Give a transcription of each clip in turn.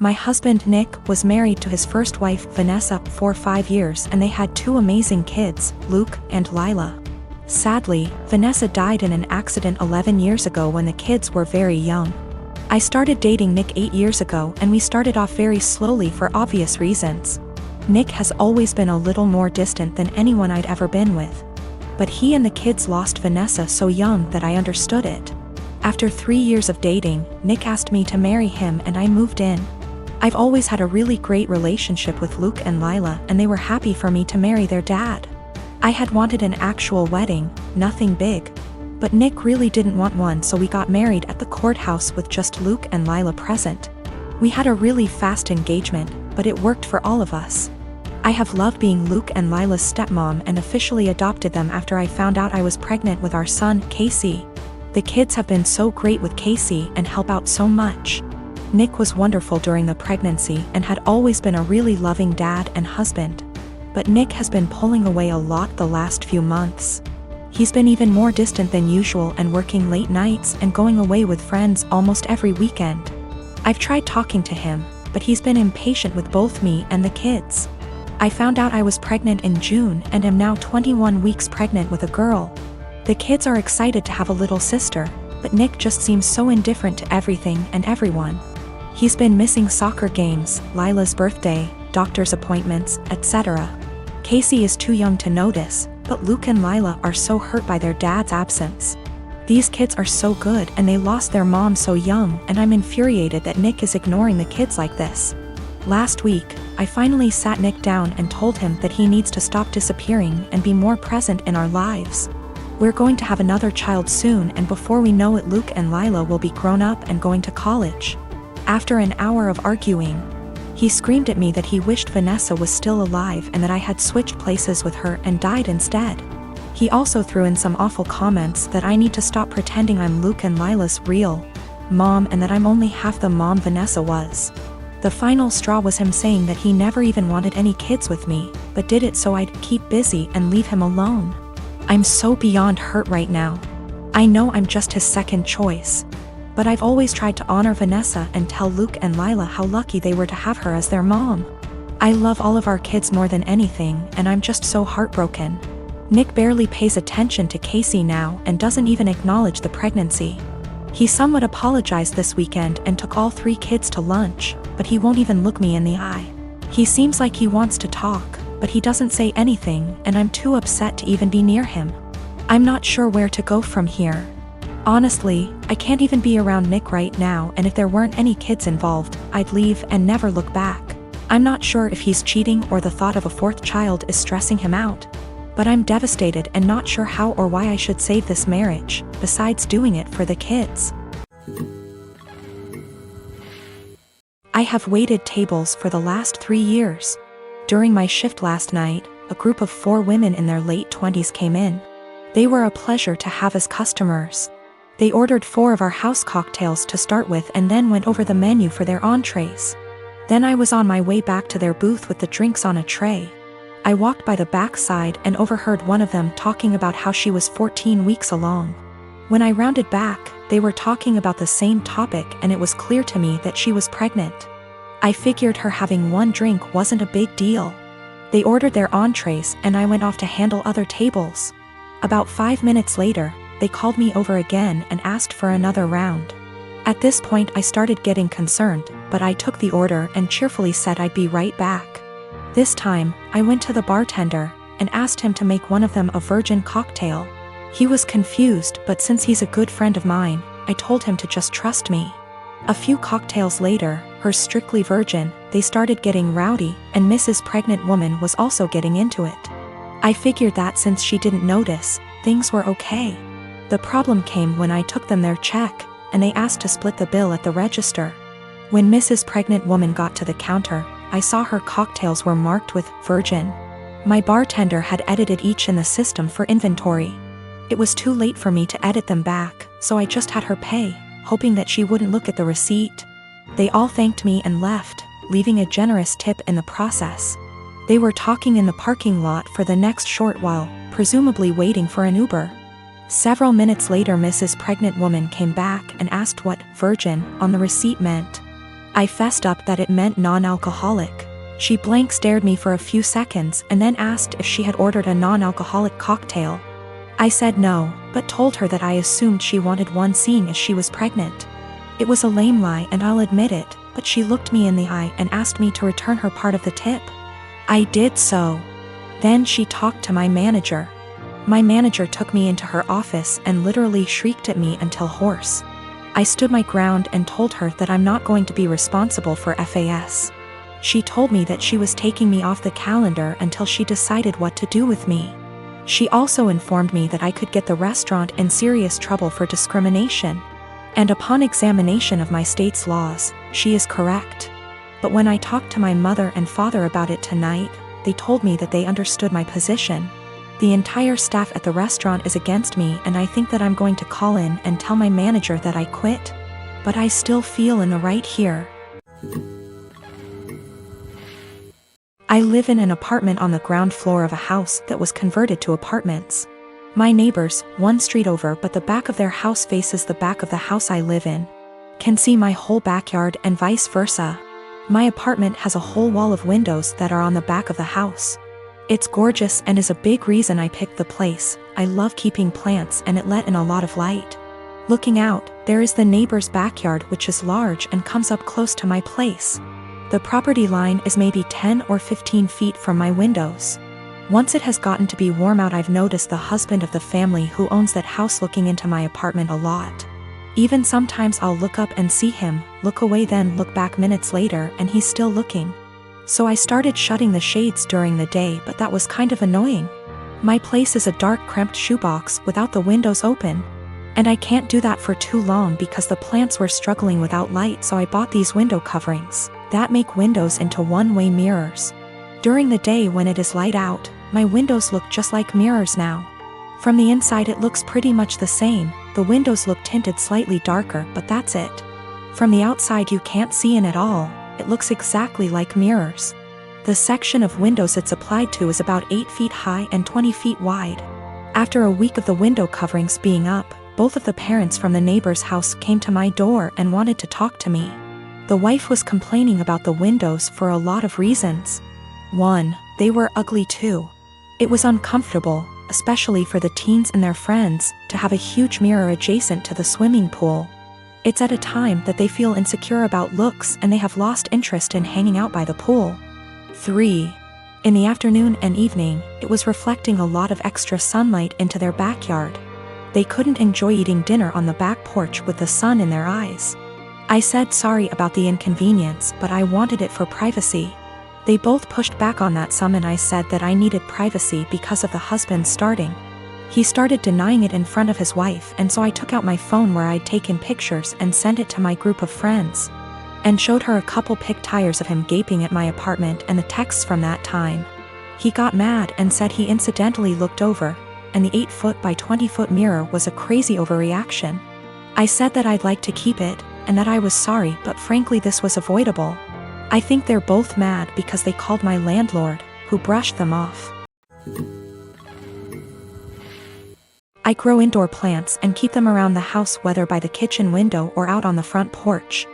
My husband, Nick, was married to his first wife, Vanessa, for 5 years, and they had 2 amazing kids, Luke and Lila. Sadly, Vanessa died in an accident 11 years ago when the kids were very young. I started dating Nick 8 years ago, and we started off very slowly for obvious reasons. Nick has always been a little more distant than anyone I'd ever been with. But he and the kids lost Vanessa so young that I understood it. After 3 years of dating, Nick asked me to marry him and I moved in. I've always had a really great relationship with Luke and Lila, and they were happy for me to marry their dad. I had wanted an actual wedding, nothing big. But Nick really didn't want one, so we got married at the courthouse with just Luke and Lila present. We had a really fast engagement, but it worked for all of us. I have loved being Luke and Lila's stepmom and officially adopted them after I found out I was pregnant with our son, Casey. The kids have been so great with Casey and help out so much. Nick was wonderful during the pregnancy and had always been a really loving dad and husband. But Nick has been pulling away a lot the last few months. He's been even more distant than usual and working late nights and going away with friends almost every weekend. I've tried talking to him, but he's been impatient with both me and the kids. I found out I was pregnant in June and am now 21 weeks pregnant with a girl. The kids are excited to have a little sister, but Nick just seems so indifferent to everything and everyone. He's been missing soccer games, Lila's birthday, doctor's appointments, etc. Casey is too young to notice, but Luke and Lila are so hurt by their dad's absence. These kids are so good and they lost their mom so young, and I'm infuriated that Nick is ignoring the kids like this. Last week, I finally sat Nick down and told him that he needs to stop disappearing and be more present in our lives. We're going to have another child soon, and before we know it, Luke and Lila will be grown up and going to college. After an hour of arguing, he screamed at me that he wished Vanessa was still alive and that I had switched places with her and died instead. He also threw in some awful comments that I need to stop pretending I'm Luke and Lila's real mom and that I'm only half the mom Vanessa was. The final straw was him saying that he never even wanted any kids with me, but did it so I'd keep busy and leave him alone. I'm so beyond hurt right now. I know I'm just his second choice. But I've always tried to honor Vanessa and tell Luke and Lila how lucky they were to have her as their mom. I love all of our kids more than anything, and I'm just so heartbroken. Nick barely pays attention to Casey now and doesn't even acknowledge the pregnancy. He somewhat apologized this weekend and took all 3 kids to lunch, but he won't even look me in the eye. He seems like he wants to talk, but he doesn't say anything, and I'm too upset to even be near him. I'm not sure where to go from here. Honestly, I can't even be around Nick right now, and if there weren't any kids involved, I'd leave and never look back. I'm not sure if he's cheating or the thought of a 4th child is stressing him out. But I'm devastated and not sure how or why I should save this marriage, besides doing it for the kids. I have waited tables for the last 3 years. During my shift last night, a group of 4 women in their late 20s came in. They were a pleasure to have as customers. They ordered 4 of our house cocktails to start with and then went over the menu for their entrees. Then I was on my way back to their booth with the drinks on a tray. I walked by the back side and overheard one of them talking about how she was 14 weeks along. When I rounded back, they were talking about the same topic, and it was clear to me that she was pregnant. I figured her having 1 drink wasn't a big deal. They ordered their entrees and I went off to handle other tables. About 5 minutes later, they called me over again and asked for another round. At this point I started getting concerned, but I took the order and cheerfully said I'd be right back. This time, I went to the bartender and asked him to make one of them a virgin cocktail. He was confused, but since he's a good friend of mine, I told him to just trust me. A few cocktails later, her strictly virgin, they started getting rowdy, and Mrs. Pregnant Woman was also getting into it. I figured that since she didn't notice, things were okay. The problem came when I took them their check, and they asked to split the bill at the register. When Mrs. Pregnant Woman got to the counter, I saw her cocktails were marked with virgin. My bartender had edited each in the system for inventory. It was too late for me to edit them back, so I just had her pay, hoping that she wouldn't look at the receipt. They all thanked me and left, leaving a generous tip in the process. They were talking in the parking lot for the next short while, presumably waiting for an Uber. Several minutes later, Mrs. Pregnant Woman came back and asked what virgin on the receipt meant. I fessed up that it meant non-alcoholic. She blank stared me for a few seconds and then asked if she had ordered a non-alcoholic cocktail. I said no, but told her that I assumed she wanted one seeing as she was pregnant. It was a lame lie and I'll admit it, but she looked me in the eye and asked me to return her part of the tip. I did so. Then she talked to my manager. My manager took me into her office and literally shrieked at me until hoarse. I stood my ground and told her that I'm not going to be responsible for FAS. She told me that she was taking me off the calendar until she decided what to do with me. She also informed me that I could get the restaurant in serious trouble for discrimination. And upon examination of my state's laws, she is correct. But when I talked to my mother and father about it tonight, they told me that they understood my position. The entire staff at the restaurant is against me and I think that I'm going to call in and tell my manager that I quit. But I still feel in the right here. I live in an apartment on the ground floor of a house that was converted to apartments. My neighbors, one street over but the back of their house faces the back of the house I live in, can see my whole backyard and vice versa. My apartment has a whole wall of windows that are on the back of the house. It's gorgeous and is a big reason I picked the place. I love keeping plants and it let in a lot of light. Looking out, there is the neighbor's backyard which is large and comes up close to my place. The property line is maybe 10 or 15 feet from my windows. Once it has gotten to be warm out, I've noticed the husband of the family who owns that house looking into my apartment a lot. Even sometimes I'll look up and see him, look away then look back minutes later and he's still looking. So I started shutting the shades during the day, but that was kind of annoying. My place is a dark cramped shoebox without the windows open. And I can't do that for too long because the plants were struggling without light, so I bought these window coverings that make windows into one-way mirrors. During the day when it is light out, my windows look just like mirrors now. From the inside it looks pretty much the same, the windows look tinted slightly darker but that's it. From the outside you can't see in at all. It looks exactly like mirrors. The section of windows it's applied to is about 8 feet high and 20 feet wide. After a week of the window coverings being up, both of the parents from the neighbor's house came to my door and wanted to talk to me. The wife was complaining about the windows for a lot of reasons. 1. They were ugly too. It was uncomfortable, especially for the teens and their friends, to have a huge mirror adjacent to the swimming pool. It's at a time that they feel insecure about looks and they have lost interest in hanging out by the pool. 3. In the afternoon and evening, it was reflecting a lot of extra sunlight into their backyard. They couldn't enjoy eating dinner on the back porch with the sun in their eyes. I said sorry about the inconvenience, but I wanted it for privacy. They both pushed back on that some and I said that I needed privacy because of the husband starting. He started denying it in front of his wife, and so I took out my phone where I'd taken pictures and sent it to my group of friends. And showed her a couple pic tires of him gaping at my apartment and the texts from that time. He got mad and said he incidentally looked over, and the 8-foot by 20-foot mirror was a crazy overreaction. I said that I'd like to keep it, and that I was sorry, but frankly this was avoidable. I think they're both mad because they called my landlord, who brushed them off. I grow indoor plants and keep them around the house, whether by the kitchen window or out on the front porch.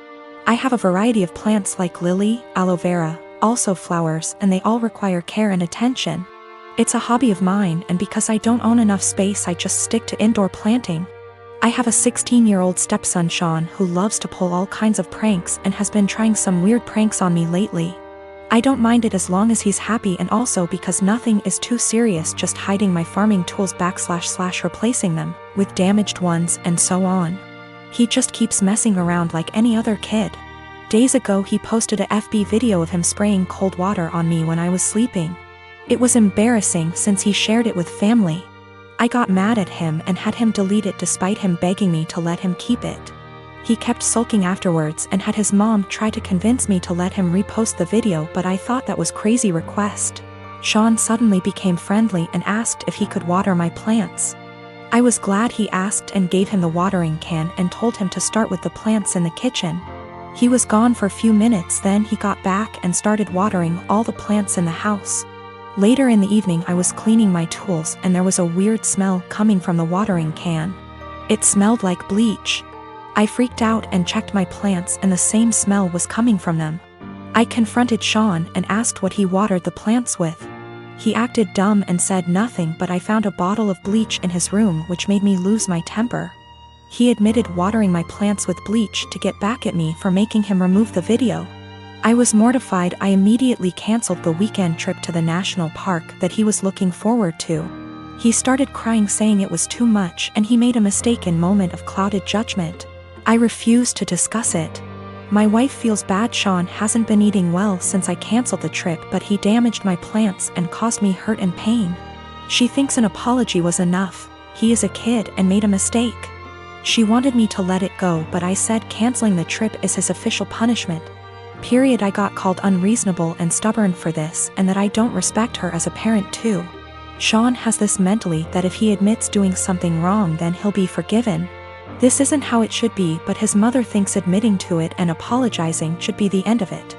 I have a variety of plants like lily, aloe vera, also flowers, and they all require care and attention. It's a hobby of mine, and because I don't own enough space I just stick to indoor planting. I have a 16-year-old stepson Sean who loves to pull all kinds of pranks and has been trying some weird pranks on me lately. I don't mind it as long as he's happy, and also because nothing is too serious, just hiding my farming tools / replacing them with damaged ones and so on. He just keeps messing around like any other kid. Days ago he posted a FB video of him spraying cold water on me when I was sleeping. It was embarrassing since he shared it with family. I got mad at him and had him delete it despite him begging me to let him keep it. He kept sulking afterwards and had his mom try to convince me to let him repost the video, but I thought that was crazy request. Sean suddenly became friendly and asked if he could water my plants. I was glad he asked and gave him the watering can and told him to start with the plants in the kitchen. He was gone for a few minutes, then he got back and started watering all the plants in the house. Later in the evening I was cleaning my tools and there was a weird smell coming from the watering can. It smelled like bleach. I freaked out and checked my plants and the same smell was coming from them. I confronted Sean and asked what he watered the plants with. He acted dumb and said nothing, but I found a bottle of bleach in his room, which made me lose my temper. He admitted watering my plants with bleach to get back at me for making him remove the video. I was mortified. I immediately canceled the weekend trip to the national park that he was looking forward to. He started crying, saying it was too much and he made a mistaken moment of clouded judgment. I refused to discuss it. My wife feels bad. Sean hasn't been eating well since I canceled the trip, but he damaged my plants and caused me hurt and pain. She thinks an apology was enough. He is a kid and made a mistake. She wanted me to let it go, but I said canceling the trip is his official punishment. I got called unreasonable and stubborn for this, and that I don't respect her as a parent too. Sean has this mentally that if he admits doing something wrong, then he'll be forgiven. This isn't how it should be, but his mother thinks admitting to it and apologizing should be the end of it.